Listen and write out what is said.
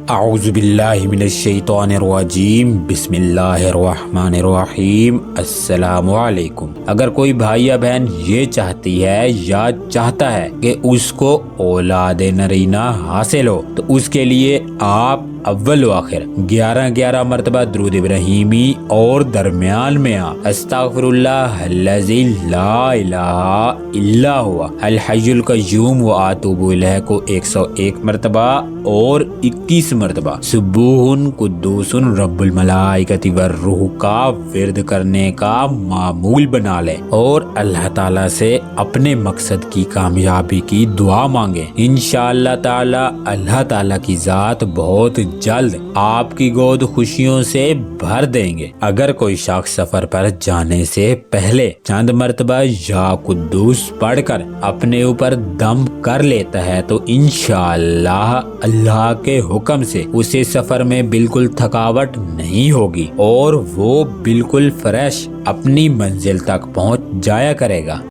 اعوذ باللہ من الشیطان الرجیم بسم اللہ الرحمن الرحیم السلام علیکم۔ اگر کوئی بھائی یا بہن یہ چاہتی ہے یا چاہتا ہے کہ اس کو اولاد نرینہ حاصل ہو تو اس کے لیے آپ اول و آخر 11 مرتبہ درود ابراہیمی اور درمیان میں استغفر اللہ الذی لا الہ الا هو الحی القیوم و اتوب الیہ کو 101 مرتبہ اور 21 مرتبہ سبوح قدوس رب الملائکۃ والروح کا ورد کرنے کا معمول بنا لیں اور اللہ تعالیٰ سے اپنے مقصد کی کامیابی کی دعا مانگیں۔ انشاءاللہ تعالی اللہ تعالیٰ کی ذات بہت جلد آپ کی گود خوشیوں سے بھر دیں گے۔ اگر کوئی شخص سفر پر جانے سے پہلے چند مرتبہ یا قدوس پڑھ کر اپنے اوپر دم کر لیتا ہے تو انشاءاللہ اللہ کے حکم سے اسے سفر میں بالکل تھکاوٹ نہیں ہوگی اور وہ بالکل فریش اپنی منزل تک پہنچ جایا کرے گا۔